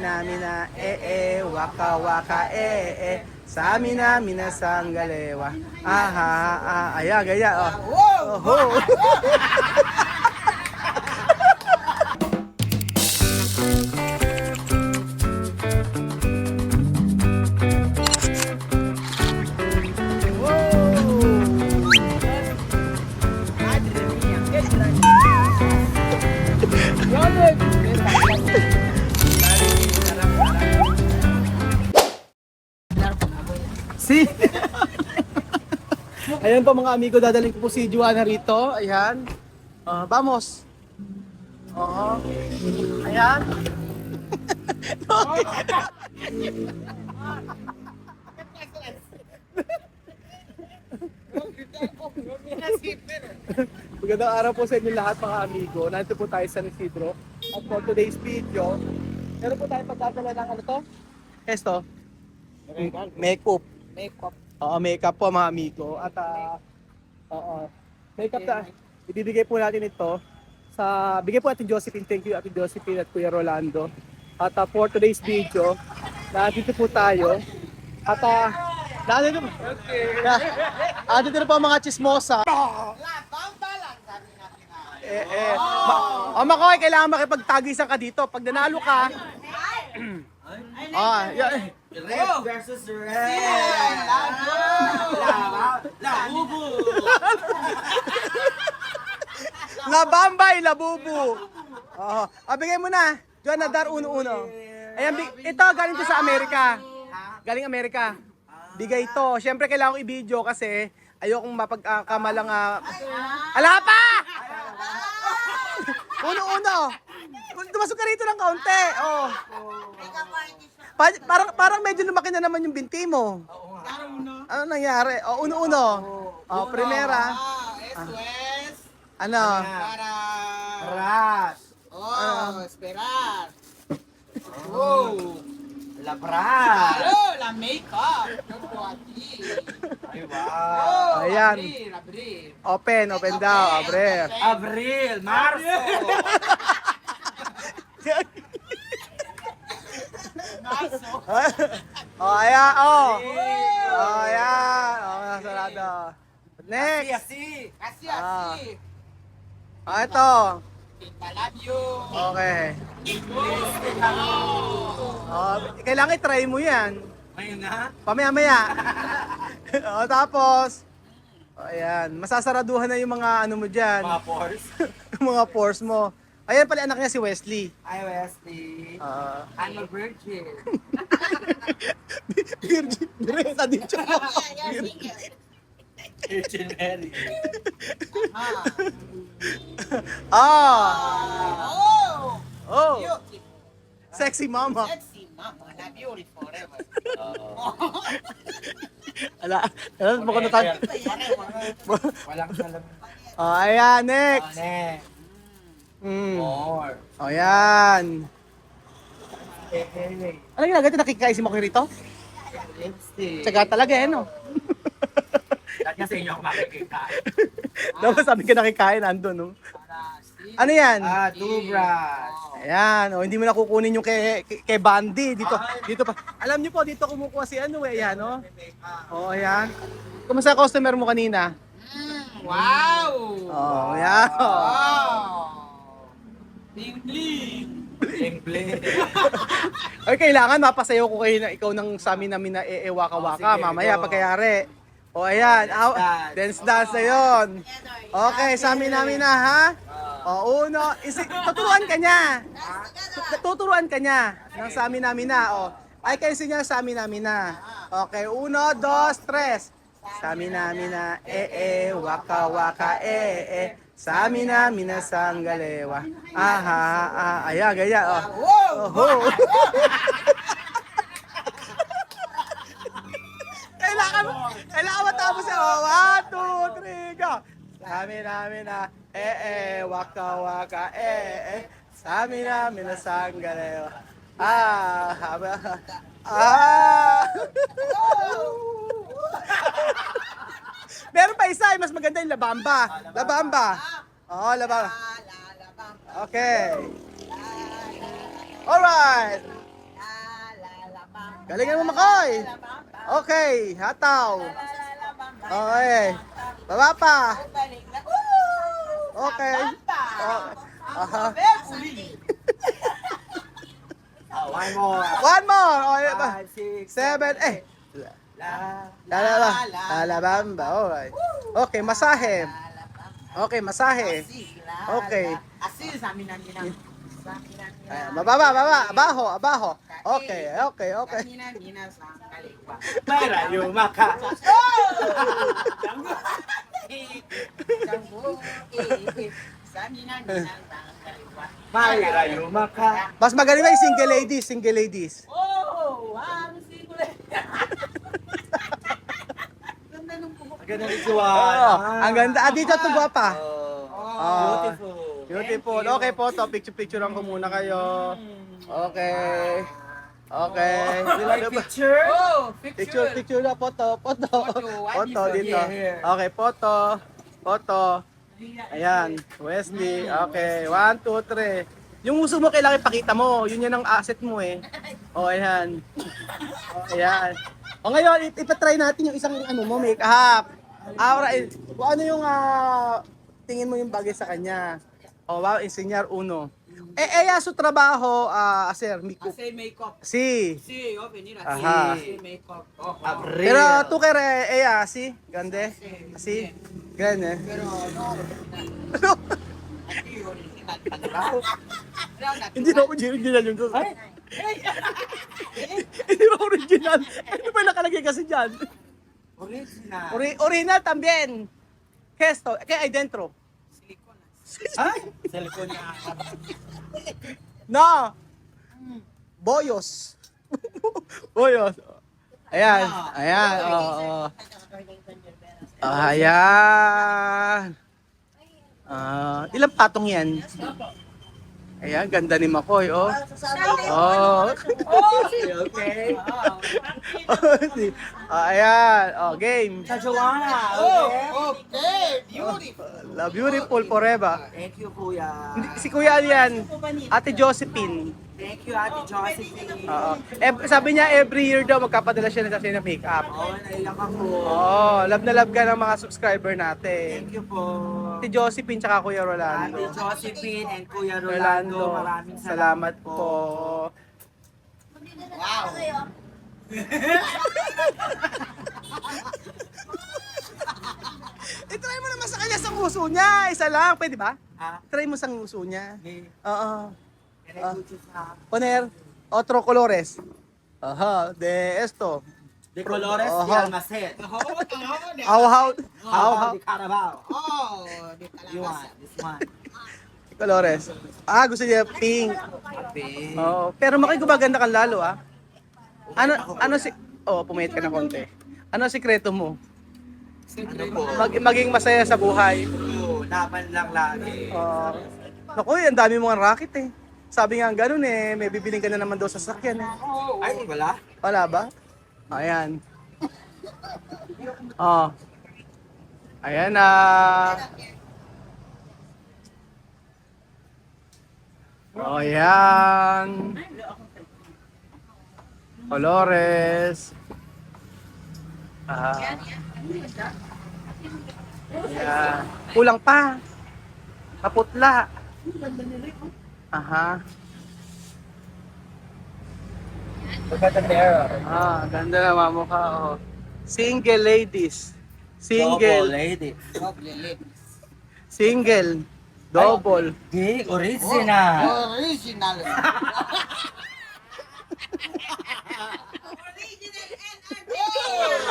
Namina waka waka Samina mina sanggalewa. Aha, ayan, gaya. Oh. Oh. Si Ayan po mga amigo, dadaling ko po si Joanna rito. Ayan. Vamos. Oo. Ayan. Magandang araw po sa inyo lahat mga amigo. Nandito po tayo sa San Isidro. At for today's video, meron po tayo pagdadala ng ano to? Esto? Makeup. Oo, makeup po mga amigo. At makeup na ibibigay po natin ito sa bigay po Ate Josephine. Thank you Ate Josephine at Kuya Rolando. At for today's video, nandito po tayo. At nandito po ang mga chismosa. Makoy, kailangan makipagtagisan ka dito. Pag nanalo ka, Red versus red. Labubu. Labambay, labubu. Bigay mo na. Joanna, dar uno-uno. Ayan, ito galing to sa Amerika. Galing Amerika. Bigay ito. Siyempre kailangan ko i-video kasi ayokong mapagkamalang ala pa! Uno-uno. Tumasok ka rito ng kaunti. Oh. Parang medyo lumaki na naman yung binti mo. Ano nangyari? Uno-uno. Primera. Ano? Ras. Esperar. Labras. La makeup. Yo po aquí. Ay, wow. Ayan. Abrir. Open daw. Abre. Abril. Marso. Ayan. Ayan. Sarado. Next. Asi. Así, así. Ito. Pintalabio. Okay. Kailangan i-try mo yan. Ngayon na? Pamaya-maya. Tapos, ayan, masasaraduhan na yung mga ano mo dyan. Mga pores. Mga pores mo. Ayan pala anak niya si Wesley. Ay, Wesley. I'm a virgin. Virgin. Direta dito. Virgin Mary. Oh. Beautiful. Sexy mama. Sexy mama. La beautiful forever. Alam mo ko na tayo. Walang salam. Ayan, next. Next. More. Ayan. Hey. Ano ginagawa ito? Nakikaisim ako rito? Lipstick. Tsaga talaga no? Lahat nga sa inyo ako makikita. Dapat sabi ka nakikain, andun, no? Ano yan? Toothbrush. Ayan, hindi mo na kukunin yung kay Bandy. Dito pa. Alam niyo po, dito kumukuha si ano eh, ayan, no? Ayan. Kumusta customer mo kanina? Wow. Ayan. Bling bling. Bling bling. Ay, kailangan mapasayaw ko kayo na ikaw ng sa amin namin na waka-waka. Sige, Mamaya, go. pagkayari. Ayan. Dance. Dance na yun. Okay, sa amin namin na, ha? Uno. Tuturuan ka niya. Tuturuan ka niya. Ng sa amin namin na, Ay, kayo siya sa amin namin na. Okay, 1, 2, 3. Sa amin namin na, waka waka, sa amin namin na sanggalewa. Aha, ayan, gaya. Oh. Kailangan matapos yan. 1, 2, 3, go. Sa amin namin na, waka waka, sa amin namin na sanggalewa. Meron pa isa, mas maganda yung labamba. Labamba. Labamba. Okay. Alright. Galingan mo, Makoy. Okay, hataw. Okay. Baba pa. Okay. Aha. One more. One more. Okay. 5, 6, 7, 8. La. Lalabamba. Okay. Okay, masahe. Okay, masahe. Okay. Asil sa amin namin ang Ayan, baba. Abaho. Okay. Mina sa kalikwa. Marayo maka. Sa mina sa kalikwa. Marayo maka. Mas magaling ba yung single ladies? Oh, ano siguro. Ganda nung puhok. Ang ganda ni Juan. Ang ganda. Dito ito guwapa. Oh. Beautiful. Okay, photo. Picture ko muna kayo. Okay. You like picture? Oh, Picture na, photo. Photo dito. Here. Okay, photo. Ayan, Wesley. Okay, 1, 2, 3. Yung uso mo kailangan ipakita mo. Yun yan ang asset mo eh. O, ayan. O, ayan. O ngayon, ipatry natin yung isang make-up. Alright, kung ano yung tingin mo yung bagay sa kanya. O, wow, enseñar uno. Su trabajo, hacer makeup. Hacer makeup. Sí. Sí, yo venir Ajá. hacer makeup. Oh, Abril. Pero tú que eres ella, sí, grande, así, grande. Pero no, Ano? aquí original. Hindi na original yung gusto. Hindi na original. Ano ba nakalagay kasi dyan? Original. Original también. ¿Qué esto? ¿Qué hay dentro? Siliconas. Ay! Silicone niya. No. Boyos. Boyos. Ayan. Oo. Ayan. Ilang patong yan? Ayan, ganda ni Makoy, oh. Oh. Okay. Ayan, oh, game. Sa Joanna. Oh, okay. Beautiful. La beautiful forever. Thank you, kuya. Si Kuya yan, Ate Josephine. Thank you, Ate Josephine. Oo. Sabi niya every year daw magkapadala siya ng makeup. Oh, naiyak ako. Oo, love na love ka ng mga subscriber natin. Thank you po. Ate Josephine tsaka Kuya Ate Rolando. Josephine and Kuya Rolando. Maraming salamat po. Wow. I-try mo naman sa kanya sa nguso niya. Isa lang, pwede ba? Ha? Try mo sa nguso niya. Hey, Oo. can I go to sa... Poner, otro colores. Ajá, de esto. De Colores de Aha. Almacen. How, De Carabao. Oh, di You kalabasa. want this one? colores. Gusto niya pink. Pink. Oo, pero makikubaganda ka lalo, ah. Ano si... pumayat ka na konti. Ano ang sikreto mo? Ano po? Maging masaya sa buhay. Laban lang lagi. Naku, ang dami mong racket eh. Sabi nga ganun eh, may bibiling ka na naman daw sa sasakyan eh. Ay, wala? Wala ba? Ayan. Oh. Ayan na. Oh, ayan. Colores. Ayan. Kulang pa. Kaputla. Aha. Pagkatandero. Ganda na mamukha. Oh. Single ladies. Double Single. lady. Single. Double. Gay original. Original.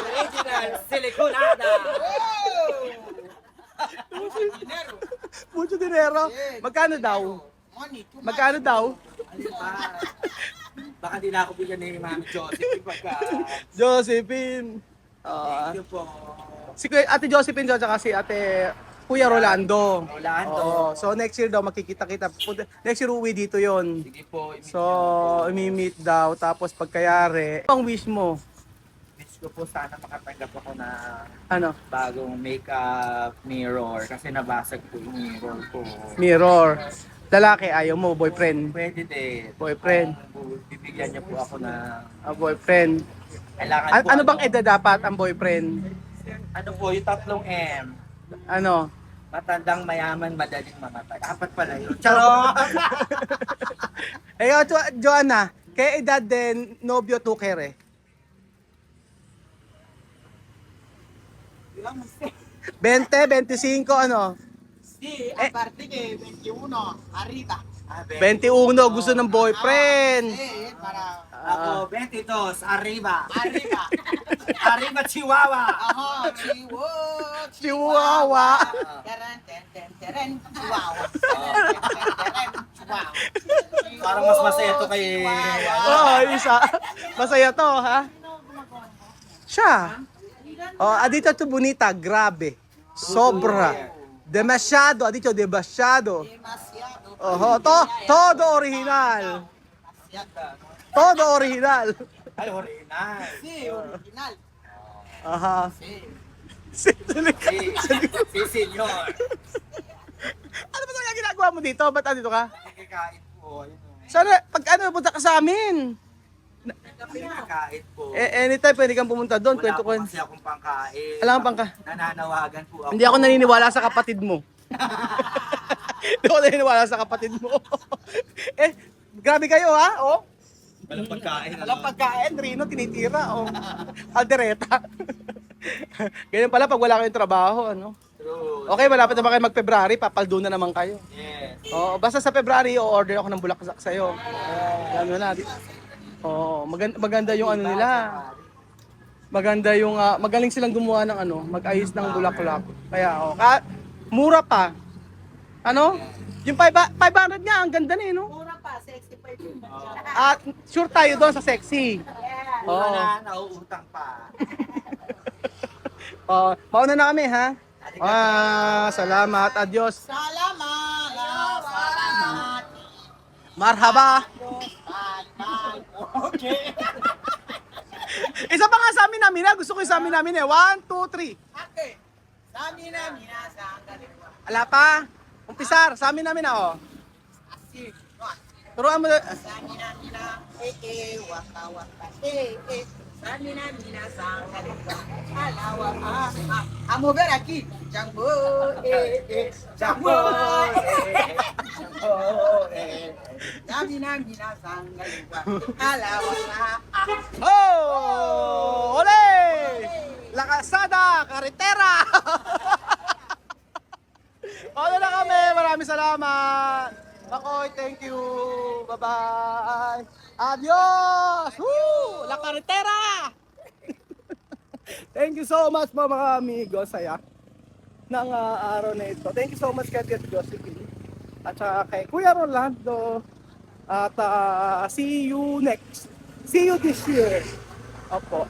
Original siliconada. Dinero. Mucho dinero. Magkano daw? Money, too much. Magkano daw? Ano ba? Baka di na ako bigyan ni Mami Josephine pagka... Josephine. Thank you po. Ate Josephine daw, tsaka si Ate Kuya Rolando. Rolando. Oo. So next year daw magkikita-kita. Next year uwi dito yon. Sige po. So, imi-meet daw. Tapos pagkayari. Ang wish mo? Wish ko po sana makatanggap ako na Ano? bagong makeup mirror kasi nabasag po yung mirror ko. Mirror. Lalaki, ayaw mo, boyfriend. Pwede din. Boyfriend. Bibigyan niyo po ako ng... Boyfriend. Kailangan po, Ano bang edad dapat ang boyfriend? Ano po, yung tatlong M. Ano? Matandang, mayaman, madaling mamatay. Apat pala yun. Charot! Joanna, kaya edad din, nobyo to kere? 20, 25, ano? Sí, a partir de 21 arriba. 21, gusto ng boyfriend. Sí, para Ako, 22, arriba. arriba. Arriba, Chihuahua. Ajá, Chihuahua. Teren, ten, ten, teren, Chihuahua. Teren, ten, teren, Chihuahua. Parang mas masaya to kay... Oo, isa. Masaya to, ha? Siya. Dito to bonita, grabe. Sobra. Demasiado, dito demasiado. Demasiado. Todo original. Todo original. Ay, original. Sí, original. Aha. Sí. Si senyor. Ano ba talaga ginagawa mo dito? Ba't andito ka? Nakikikain po. Ayun o. Sana, pag ano, punta ka sa amin. Nakikikain po. Anytime, pwede kang pumunta doon. Wala po Kwento. kasi akong pangkain. Alam mo, Nananawagan po ako. Hindi ako naniniwala sa kapatid mo. Hindi ako naniniwala sa kapatid mo. Grabe kayo, ha? Oh. Walang pagkain. Walang pagkain, Rino, tinitira. Oh. Aldereta. Ganyan pala pag wala kayong trabaho, ano? True. Okay, malapit na ba kayo mag-February? Papaldo na naman kayo. Yes. Oo, basta sa February, o-order ako ng bulaklak sa'yo. Gano'n na. Oo, maganda yung ano nila. Maganda yung, magaling silang gumawa ng ano, mag-ayos ng bulaklak. Kaya, mura pa. Ano? Yung 500 nga, ang ganda na no? Mura pa, 65 yun. At sure tayo doon sa sexy. Oo. Na, nauutang pa. Mauna na kami, ha? Salamat. Adios. Salamat. Salamat. Marhaba. Okay. Isa pa nga sa amin namin, ha? Gusto ko yung sa amin namin, eh. 1, 2, 3. Okay. Samina, minasang kaliwa. Ala pa. Umpisar, sa amin namin, oh. Así. Turuan mo. Samina, mina, waka, waka, Samina, minasang kaliwa. Alawa, a mover aquí. Jambo, jambo, Samina, minasang kaliwa. Alawa, Oh! Ole! La Calzada, Carretera! Ano na kami, maraming salamat. Makoy, thank you. Bye-bye. Adios! Woo! La Carretera! Thank you so much po mga amigo. Saya ng araw na ito. Thank you so much kay Tia Josephine. At saka kay Kuya Rolando. At see you this year. Opo.